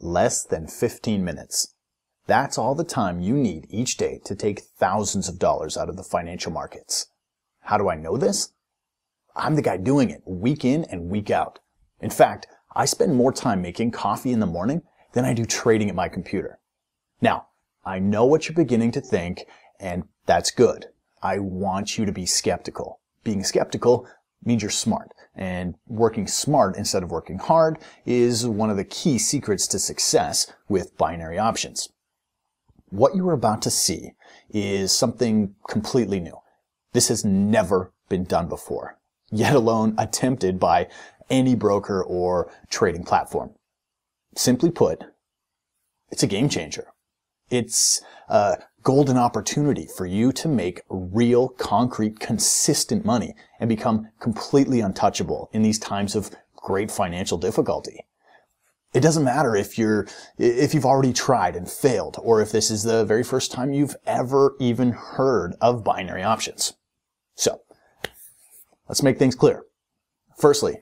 Less than 15 minutes. That's all the time you need each day to take thousands of dollars out of the financial markets. How do I know this? I'm the guy doing it week in and week out. In fact, I spend more time making coffee in the morning than I do trading at my computer. Now, I know what you're beginning to think, and that's good. I want you to be skeptical. Being skeptical means you're smart, and working smart instead of working hard is one of the key secrets to success with binary options. What you are about to see is something completely new. This has never been done before, yet alone attempted by any broker or trading platform. Simply put, it's a game changer. It's a golden opportunity for you to make real, concrete, consistent money and become completely untouchable in these times of great financial difficulty. It doesn't matter if you've already tried and failed, or if this is the very first time you've ever even heard of binary options. So, let's make things clear. Firstly,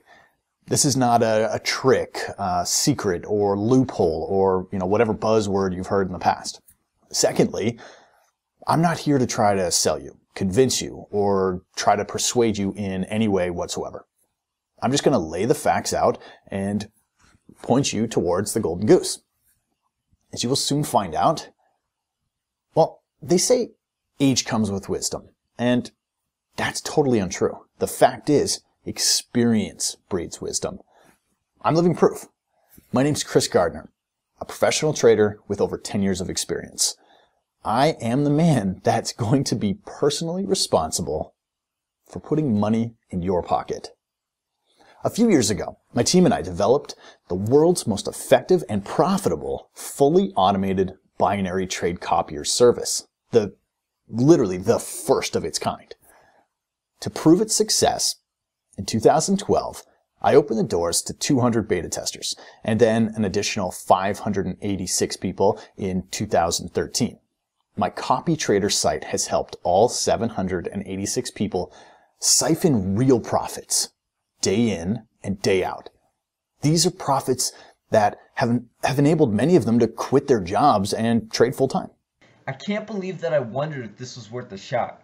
this is not a trick, secret, or loophole, or whatever buzzword you've heard in the past. Secondly, I'm not here to try to sell you, convince you, or try to persuade you in any way whatsoever. I'm just going to lay the facts out and point you towards the golden goose. As you will soon find out, well, they say age comes with wisdom, and that's totally untrue. The fact is, experience breeds wisdom. I'm living proof. My name's Chris Gardner, a professional trader with over 10 years of experience. I am the man that's going to be personally responsible for putting money in your pocket. A few years ago, my team and I developed the world's most effective and profitable, fully automated binary trade copier service. Literally the first of its kind. To prove its success, in 2012, I opened the doors to 200 beta testers, and then an additional 586 people in 2013. My Copy Trader site has helped all 786 people siphon real profits, day in and day out. These are profits that have enabled many of them to quit their jobs and trade full-time. I can't believe that I wondered if this was worth a shot.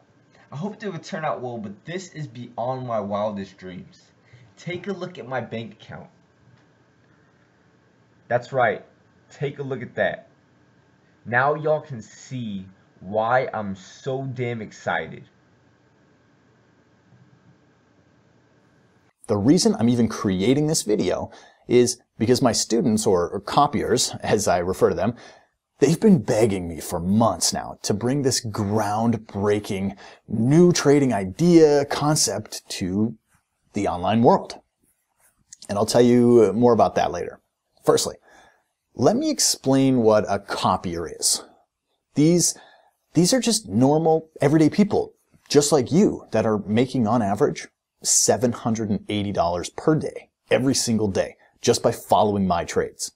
I hoped it would turn out well, but this is beyond my wildest dreams. Take a look at my bank account. That's right. Take a look at that. Now y'all can see why I'm so damn excited. The reason I'm even creating this video is because my students, or copiers, as I refer to them, they've been begging me for months now to bring this groundbreaking new trading idea, concept to the online world. And I'll tell you more about that later. Firstly, let me explain what a copier is. These are just normal, everyday people, just like you, that are making on average $780 per day, every single day, just by following my trades.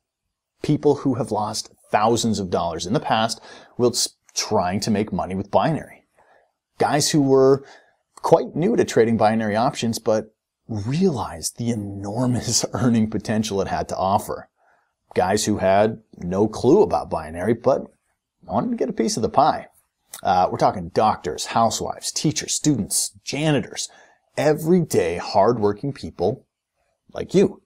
People who have lost thousands of dollars in the past whilst trying to make money with binary. Guys who were quite new to trading binary options, but realized the enormous earning potential it had to offer. Guys who had no clue about binary, but wanted to get a piece of the pie. We're talking doctors, housewives, teachers, students, janitors, everyday hardworking people like you.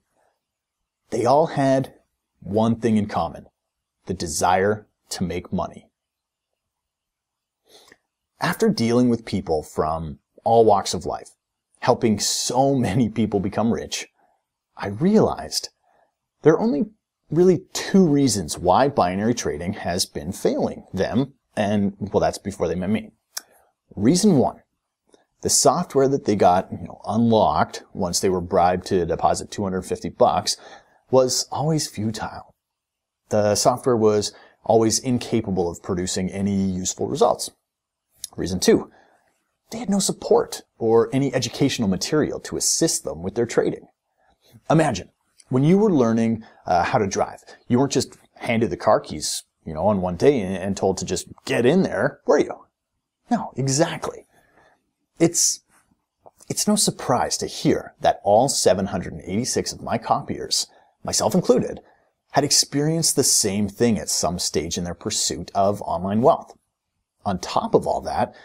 They all had one thing in common: the desire to make money. After dealing with people from all walks of life, helping so many people become rich, I realized there are only really two reasons why binary trading has been failing them, and well, that's before they met me. Reason one: the software that they got unlocked once they were bribed to deposit $250 was always futile. The software was always incapable of producing any useful results. Reason two: they had no support or any educational material to assist them with their trading. Imagine, when you were learning how to drive, you weren't just handed the car keys, on one day and told to just get in there, were you? No, exactly. It's no surprise to hear that all 786 of my copiers, myself included, had experienced the same thing at some stage in their pursuit of online wealth. On top of all that,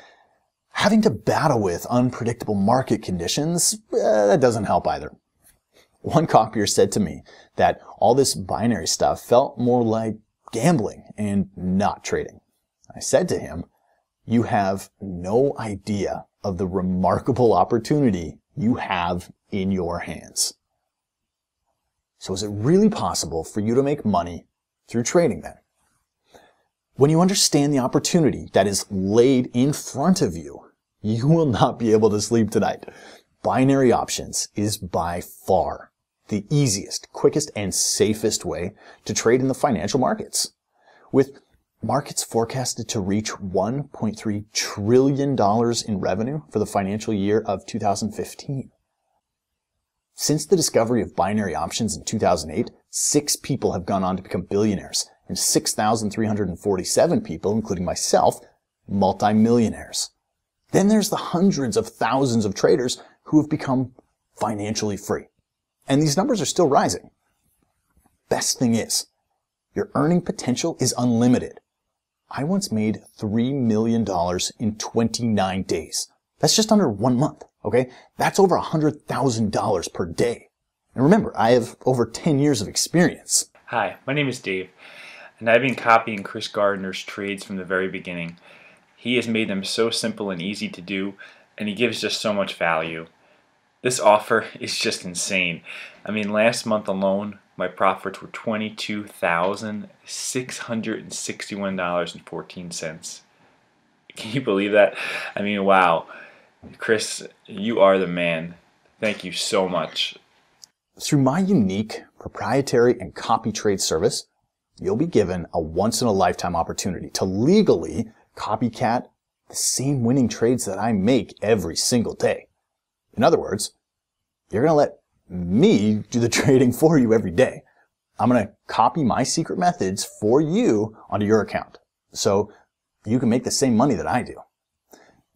having to battle with unpredictable market conditions, that doesn't help either. One copier said to me that all this binary stuff felt more like gambling and not trading. I said to him, "You have no idea of the remarkable opportunity you have in your hands." So is it really possible for you to make money through trading then? When you understand the opportunity that is laid in front of you, you will not be able to sleep tonight. Binary options is by far the easiest, quickest, and safest way to trade in the financial markets. With markets forecasted to reach $1.3 trillion in revenue for the financial year of 2015. Since the discovery of binary options in 2008, 6 people have gone on to become billionaires, and 6,347 people, including myself, multimillionaires. Then there's the hundreds of thousands of traders who have become financially free. And these numbers are still rising. Best thing is, your earning potential is unlimited. I once made $3 million in 29 days. That's just under 1 month, okay? That's over $100,000 per day. And remember, I have over 10 years of experience. Hi, my name is Dave, and I've been copying Chris Gardner's trades from the very beginning. He has made them so simple and easy to do, and he gives just so much value. This offer is just insane. I mean, last month alone, my profits were $22,661.14. Can you believe that? I mean, wow. Chris, you are the man. Thank you so much. Through my unique proprietary and copy trade service, you'll be given a once-in-a-lifetime opportunity to legally copycat the same winning trades that I make every single day. In other words, you're going to let me do the trading for you every day. I'm going to copy my secret methods for you onto your account so you can make the same money that I do.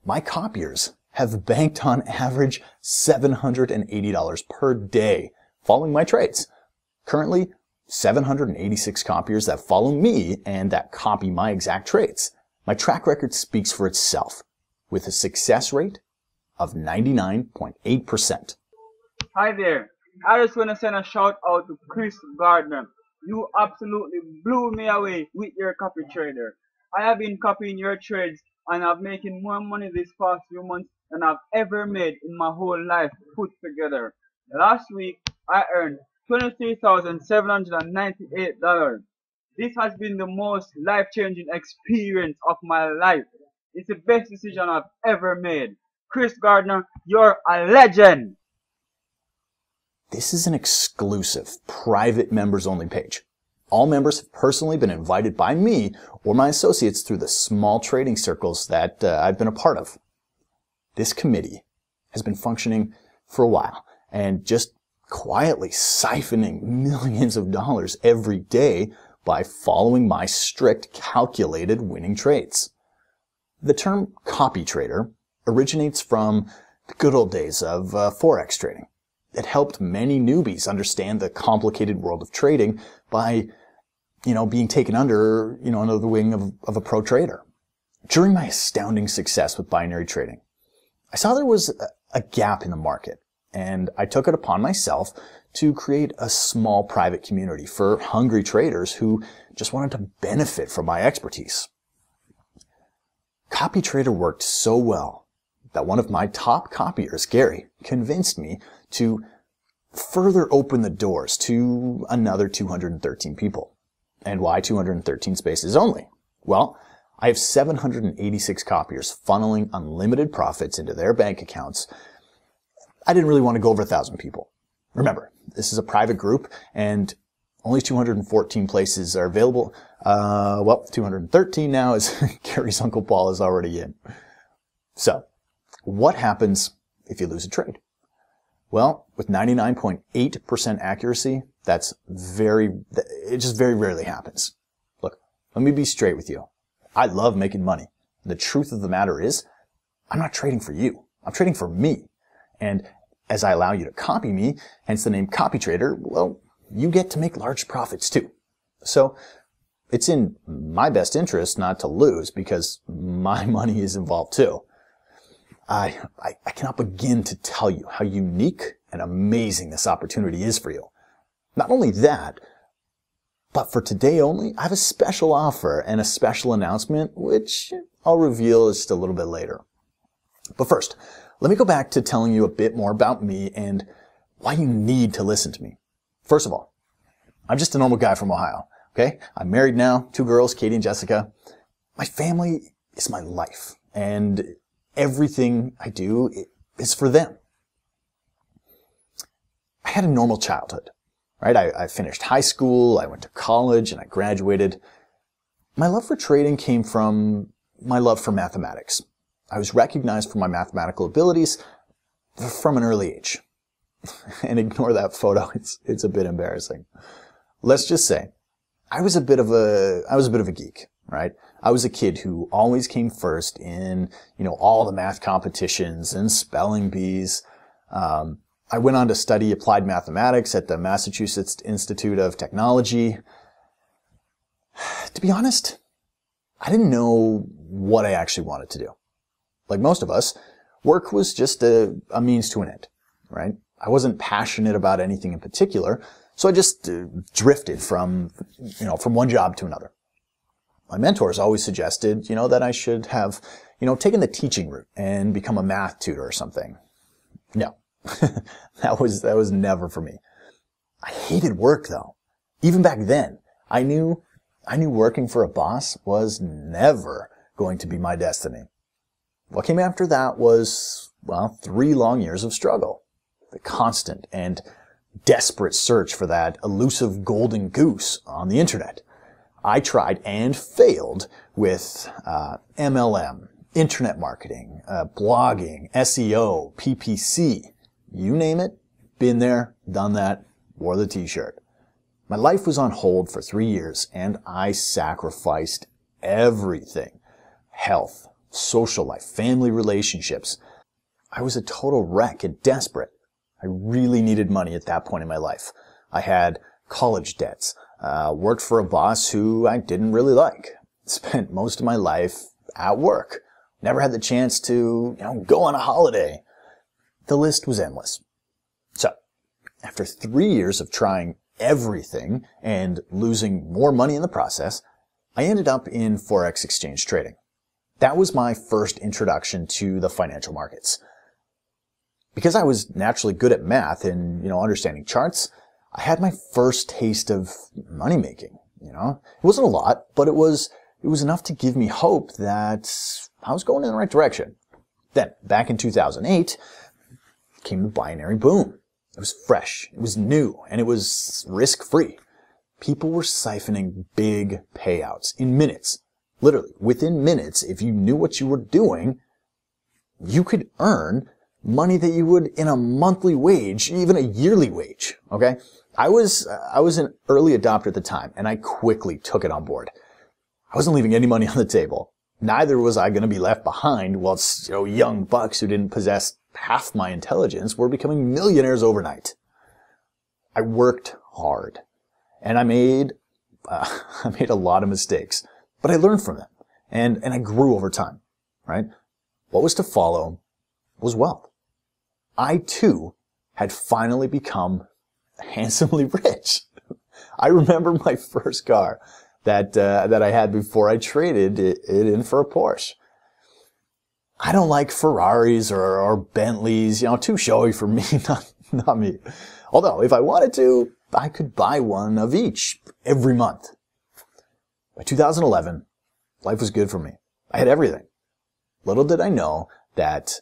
My copiers have banked on average $780 per day following my trades. Currently, 786 copiers that follow me and that copy my exact trades. My track record speaks for itself with a success rate of 99.8%. Hi there. I just want to send a shout out to Chris Gardner. You absolutely blew me away with your copy trader. I have been copying your trades and I'm making more money this past few months than I've ever made in my whole life put together. Last week, I earned $23,798. This has been the most life-changing experience of my life. It's the best decision I've ever made. Chris Gardner, you're a legend. This is an exclusive, private members-only page. All members have personally been invited by me or my associates through the small trading circles that I've been a part of. This committee has been functioning for a while and just quietly siphoning millions of dollars every day by following my strict, calculated winning trades. The term copy trader originates from the good old days of Forex trading. It helped many newbies understand the complicated world of trading by, being taken under the wing of a pro trader. During my astounding success with binary trading, I saw there was a gap in the market, and I took it upon myself to create a small private community for hungry traders who just wanted to benefit from my expertise. Copy Trader worked so well that one of my top copiers, Gary, convinced me to further open the doors to another 213 people. And why 213 spaces only? Well, I have 786 copiers funneling unlimited profits into their bank accounts. I didn't really want to go over 1,000 people. Remember, this is a private group and only 214 places are available. 213 now as Gary's Uncle Paul is already in. So, what happens if you lose a trade? Well, with 99.8% accuracy, it just very rarely happens. Look, let me be straight with you. I love making money. The truth of the matter is, I'm not trading for you. I'm trading for me. And as I allow you to copy me, hence the name Copy Trader, well, you get to make large profits too. So it's in my best interest not to lose because my money is involved too. I cannot begin to tell you how unique and amazing this opportunity is for you. Not only that, but for today only, I have a special offer and a special announcement, which I'll reveal just a little bit later. But first, let me go back to telling you a bit more about me and why you need to listen to me. First of all, I'm just a normal guy from Ohio, okay? I'm married now, 2 girls, Katie and Jessica. My family is my life, and everything I do is for them. I had a normal childhood, right? I finished high school, I went to college, and I graduated. My love for trading came from my love for mathematics. I was recognized for my mathematical abilities from an early age. And ignore that photo, it's a bit embarrassing. Let's just say, I was a bit of a geek, right? I was a kid who always came first in, all the math competitions and spelling bees. I went on to study applied mathematics at the Massachusetts Institute of Technology. To be honest, I didn't know what I actually wanted to do. Like most of us, work was just a means to an end, right? I wasn't passionate about anything in particular, so I just drifted from one job to another. My mentors always suggested, that I should have, taken the teaching route and become a math tutor or something. No, that was never for me. I hated work though. Even back then, I knew working for a boss was never going to be my destiny. What came after that was, 3 long years of struggle. The constant and desperate search for that elusive golden goose on the internet. I tried and failed with MLM, internet marketing, blogging, SEO, PPC, you name it, been there, done that, wore the t-shirt. My life was on hold for 3 years and I sacrificed everything. Health, social life, family relationships. I was a total wreck and desperate. I really needed money at that point in my life. I had college debts, worked for a boss who I didn't really like, spent most of my life at work, never had the chance to, go on a holiday. The list was endless. So, after 3 years of trying everything and losing more money in the process, I ended up in Forex exchange trading. That was my first introduction to the financial markets. Because I was naturally good at math and, understanding charts, I had my first taste of money making, It wasn't a lot, but it was enough to give me hope that I was going in the right direction. Then, back in 2008, came the binary boom. It was fresh, it was new, and it was risk-free. People were siphoning big payouts in minutes. Literally, within minutes, if you knew what you were doing, you could earn money that you would in a monthly wage, even a yearly wage, okay? I was an early adopter at the time, and I quickly took it on board. I wasn't leaving any money on the table. Neither was I going to be left behind whilst, young bucks who didn't possess half my intelligence were becoming millionaires overnight. I worked hard, and I made a lot of mistakes, but I learned from them, and I grew over time, right? What was to follow was wealth. I too had finally become handsomely rich. I remember my first car that I had before I traded it in for a Porsche. I don't like Ferraris or Bentleys, too showy for me, not me. Although, if I wanted to, I could buy one of each every month. By 2011, life was good for me. I had everything. Little did I know that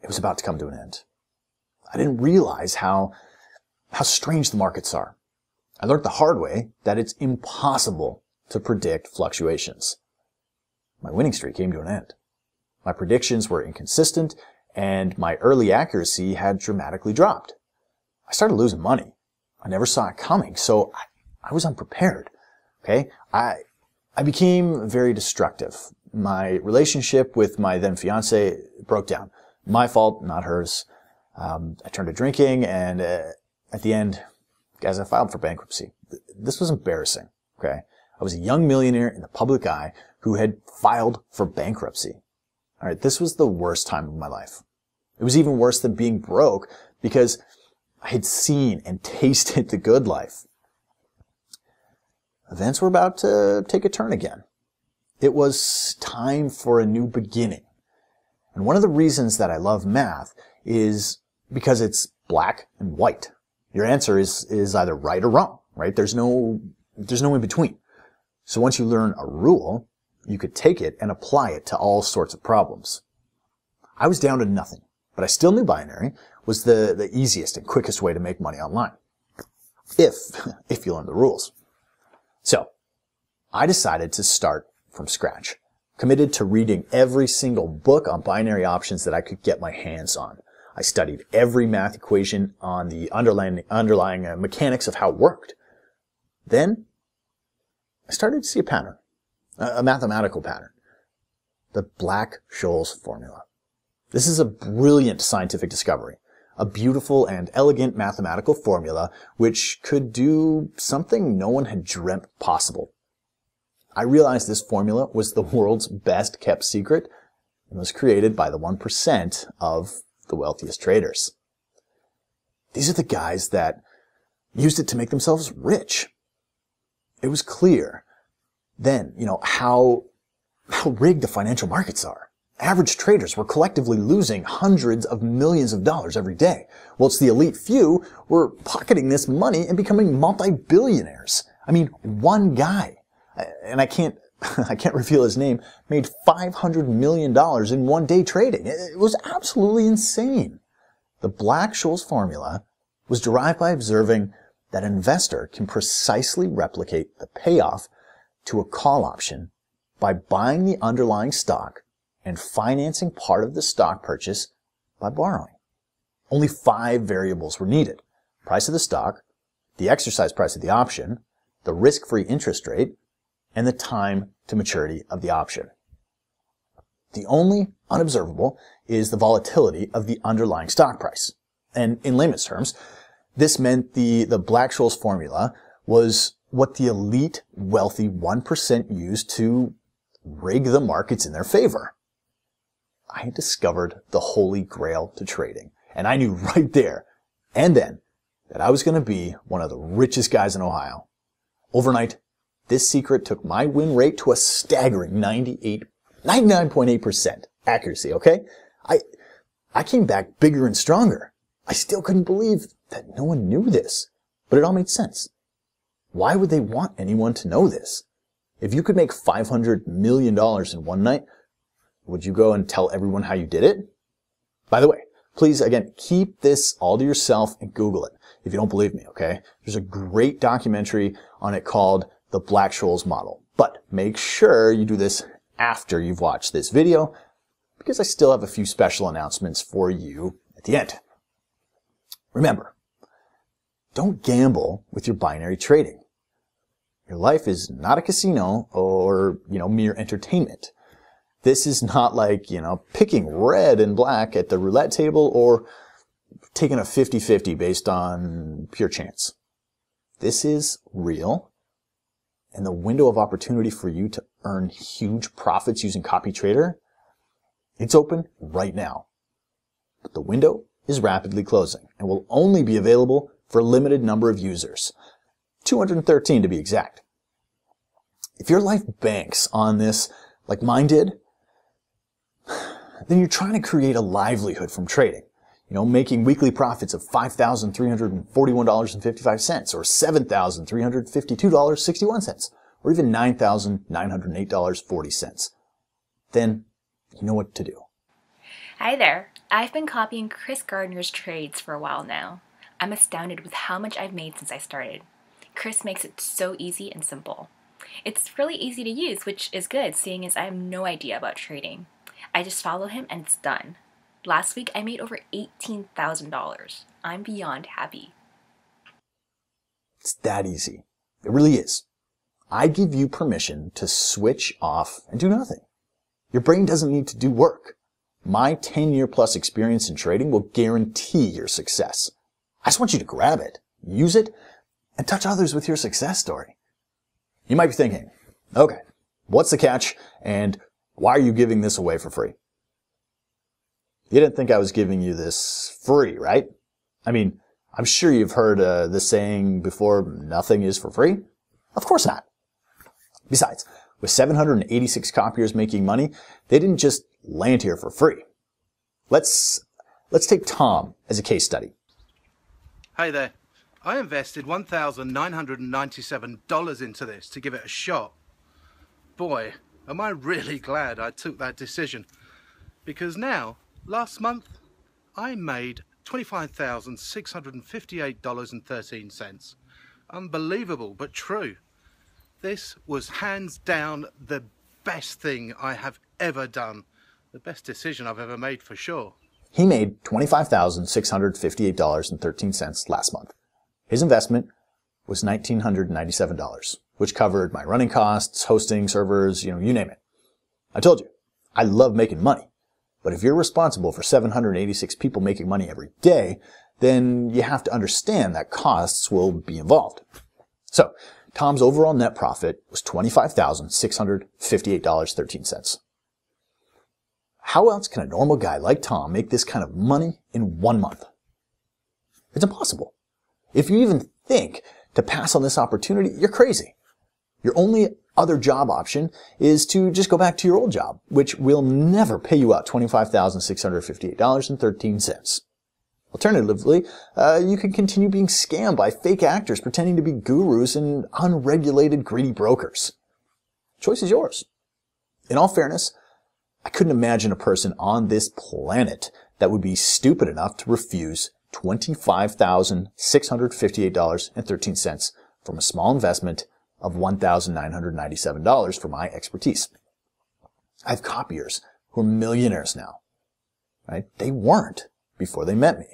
it was about to come to an end. I didn't realize how strange the markets are. I learned the hard way that it's impossible to predict fluctuations. My winning streak came to an end. My predictions were inconsistent, and my early accuracy had dramatically dropped. I started losing money. I never saw it coming, so I was unprepared. Okay? I became very destructive. My relationship with my then fiance broke down. My fault, not hers. I turned to drinking, and at the end, Guys, I filed for bankruptcy. This was embarrassing, okay? I was a young millionaire in the public eye who had filed for bankruptcy. All right, this was the worst time of my life. It was even worse than being broke because I had seen and tasted the good life. Events were about to take a turn again. It was time for a new beginning. And one of the reasons that I love math is because it's black and white. Your answer is either right or wrong, right? There's no in between. So once you learn a rule, you could take it and apply it to all sorts of problems. I was down to nothing, but I still knew binary was the easiest and quickest way to make money online. If you learn the rules. So, I decided to start from scratch, committed to reading every single book on binary options that I could get my hands on. I studied every math equation on the underlying mechanics of how it worked. Then, I started to see a pattern, a mathematical pattern. The Black-Scholes formula. This is a brilliant scientific discovery, a beautiful and elegant mathematical formula which could do something no one had dreamt possible. I realized this formula was the world's best kept secret and was created by the 1% of the wealthiest traders. These are the guys that used it to make themselves rich. It was clear then, how rigged the financial markets are. Average traders were collectively losing hundreds of millions of dollars every day, whilst the elite few were pocketing this money and becoming multi-billionaires. I mean, one guy, and I can't reveal his name, made $500 million in one day trading. It was absolutely insane. The Black-Scholes formula was derived by observing that an investor can precisely replicate the payoff to a call option by buying the underlying stock and financing part of the stock purchase by borrowing. Only 5 variables were needed: price of the stock, the exercise price of the option, the risk-free interest rate, and the time to maturity of the option. The only unobservable is the volatility of the underlying stock price. And in layman's terms, this meant the Black-Scholes formula was what the elite wealthy 1% used to rig the markets in their favor. I had discovered the holy grail to trading, and I knew right there and then that I was going to be one of the richest guys in Ohio. Overnight, this secret took my win rate to a staggering 99.8% accuracy, okay? I came back bigger and stronger. I still couldn't believe that no one knew this, but it all made sense. Why would they want anyone to know this? If you could make $500 million in one night, would you go and tell everyone how you did it? By the way, please, again, keep this all to yourself and Google it if you don't believe me, okay? There's a great documentary on it called The Black-Scholes Model. But make sure you do this after you've watched this video, because I still have a few special announcements for you at the end. Remember, don't gamble with your binary trading. Your life is not a casino or, mere entertainment. This is not like, picking red and black at the roulette table or taking a 50-50 based on pure chance. This is real, and the window of opportunity for you to earn huge profits using CopyTrader, it's open right now. But the window is rapidly closing and will only be available for a limited number of users. 213 to be exact. If your life banks on this like mine did, then you're trying to create a livelihood from trading. Making weekly profits of $5,341.55 or $7,352.61 or even $9,908.40. Then you know what to do. Hi there. I've been copying Chris Gardner's trades for a while now. I'm astounded with how much I've made since I started. Chris makes it so easy and simple. It's really easy to use, which is good, seeing as I have no idea about trading. I just follow him and it's done. Last week I made over $18,000. I'm beyond happy. It's that easy. It really is. I give you permission to switch off and do nothing. Your brain doesn't need to do work. My 10-year plus experience in trading will guarantee your success. I just want you to grab it, use it, and touch others with your success story. You might be thinking, okay, what's the catch and why are you giving this away for free? You didn't think I was giving you this free, right? I mean, I'm sure you've heard the saying before, nothing is for free. Of course not. Besides, with 786 copiers making money, they didn't just land here for free. Let's take Tom as a case study. Hey there. I invested $1,997 into this to give it a shot. Boy, am I really glad I took that decision. Because now, last month, I made $25,658.13. Unbelievable, but true. This was hands down the best thing I have ever done. The best decision I've ever made for sure. He made $25,658.13 last month. His investment was $1,997, which covered my running costs, hosting, servers, you name it. I told you, I love making money. But if you're responsible for 786 people making money every day, then you have to understand that costs will be involved. So, Tom's overall net profit was $25,658.13. How else can a normal guy like Tom make this kind of money in 1 month? It's impossible. If you even think to pass on this opportunity, you're crazy. Your only other job option is to just go back to your old job, which will never pay you out $25,658.13. Alternatively, you can continue being scammed by fake actors pretending to be gurus and unregulated greedy brokers. Choice is yours. In all fairness, I couldn't imagine a person on this planet that would be stupid enough to refuse $25,658.13 from a small investment of $1,997 for my expertise. I have copiers who are millionaires now, right? They weren't before they met me.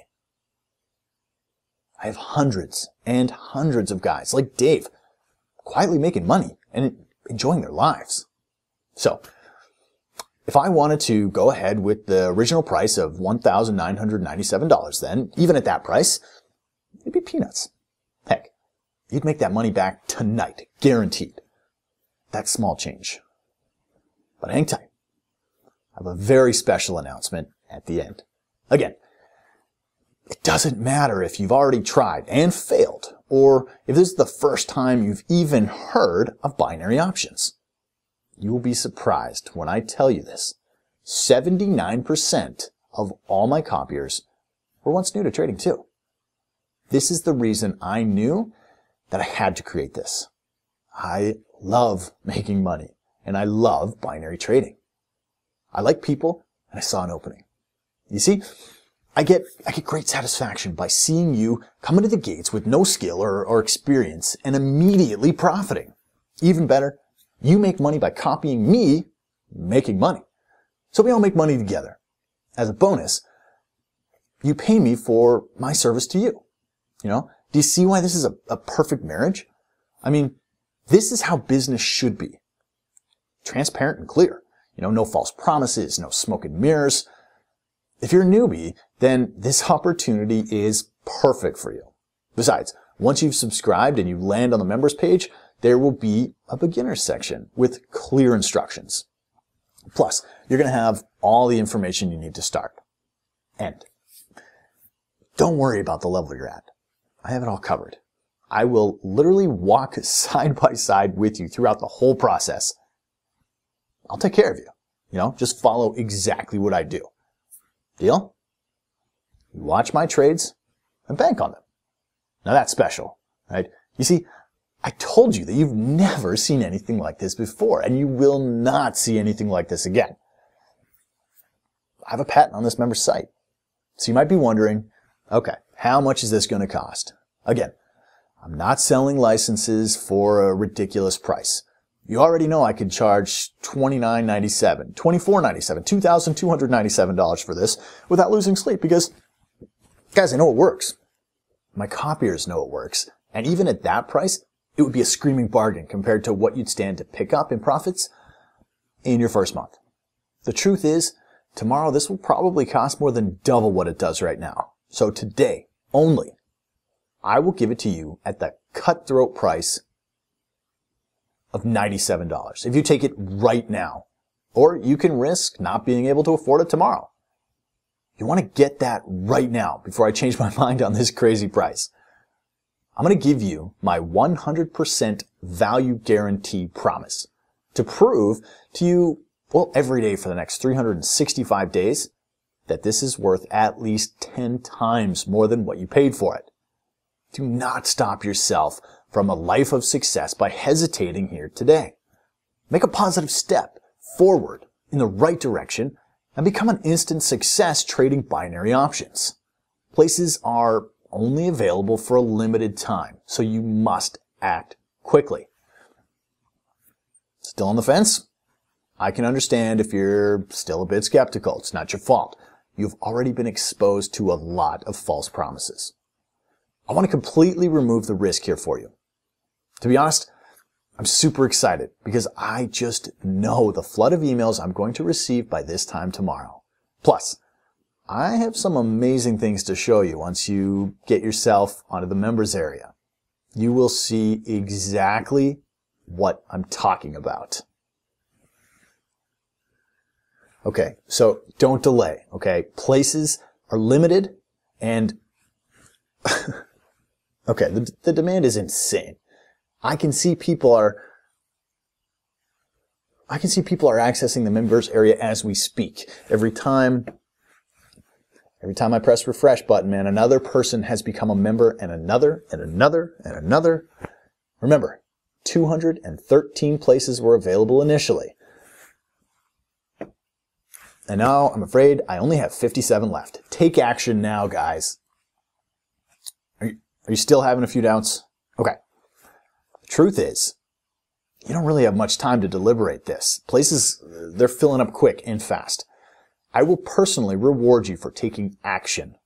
I have hundreds and hundreds of guys like Dave quietly making money and enjoying their lives. So, if I wanted to go ahead with the original price of $1,997, then, even at that price, it'd be peanuts. Heck, you'd make that money back tonight, guaranteed. That's small change. But hang tight. I have a very special announcement at the end. Again, it doesn't matter if you've already tried and failed, or if this is the first time you've even heard of binary options. You will be surprised when I tell you this. 79% of all my copiers were once new to trading too. This is the reason I knew that I had to create this. I love making money, and I love binary trading. I like people, and I saw an opening. You see, I get great satisfaction by seeing you come into the gates with no skill or experience and immediately profiting. Even better, you make money by copying me making money. So we all make money together. As a bonus, you pay me for my service to you. Do you see why this is a perfect marriage? I mean, this is how business should be. Transparent and clear. No false promises, no smoke and mirrors. If you're a newbie, then this opportunity is perfect for you. Besides, once you've subscribed and you land on the members page, there will be a beginner section with clear instructions. Plus, you're going to have all the information you need to start. And don't worry about the level you're at. I have it all covered. I will literally walk side by side with you throughout the whole process. I'll take care of you. Just follow exactly what I do. Deal? You watch my trades and bank on them. Now that's special, right? You see, I told you that you've never seen anything like this before, and you will not see anything like this again. I have a patent on this member's site. So you might be wondering, okay, how much is this going to cost? Again, I'm not selling licenses for a ridiculous price. You already know I could charge $29.97, $24.97, $2,297 for this without losing sleep because, guys, I know it works. My copiers know it works. And even at that price, it would be a screaming bargain compared to what you'd stand to pick up in profits in your first month. The truth is, tomorrow this will probably cost more than double what it does right now. So today, only, I will give it to you at the cutthroat price of $97 if you take it right now. Or you can risk not being able to afford it tomorrow. You want to get that right now before I change my mind on this crazy price. I'm going to give you my 100% value guarantee promise to prove to you, well, every day for the next 365 days that this is worth at least 10 times more than what you paid for it. Do not stop yourself from a life of success by hesitating here today. Make a positive step forward in the right direction and become an instant success trading binary options. Places are only available for a limited time, so you must act quickly. Still on the fence? I can understand if you're still a bit skeptical. It's not your fault. You've already been exposed to a lot of false promises. I want to completely remove the risk here for you. To be honest, I'm super excited because I just know the flood of emails I'm going to receive by this time tomorrow. Plus, I have some amazing things to show you once you get yourself onto the members area. You will see exactly what I'm talking about. Okay, so don't delay, okay? Places are limited and okay, the demand is insane. I can see people are accessing the members area as we speak. Every time I press refresh button, man, another person has become a member and another and another and another. Remember, 213 places were available initially. And now I'm afraid I only have 57 left. Take action now, guys. Are you still having a few doubts? Okay. The truth is, you don't really have much time to deliberate this. Places, they're filling up quick and fast. I will personally reward you for taking action.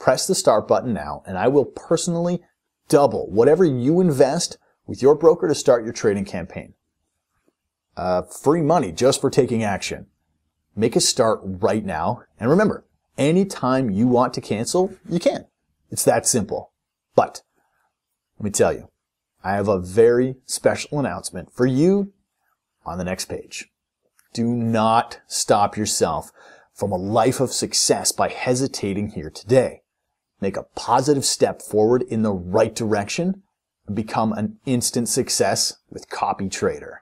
Press the start button now, and I will personally double whatever you invest with your broker to start your trading campaign. Free money just for taking action. Make a start right now. And remember, anytime you want to cancel, you can. It's that simple. But let me tell you, I have a very special announcement for you on the next page. Do not stop yourself from a life of success by hesitating here today. Make a positive step forward in the right direction and become an instant success with CopyTrader.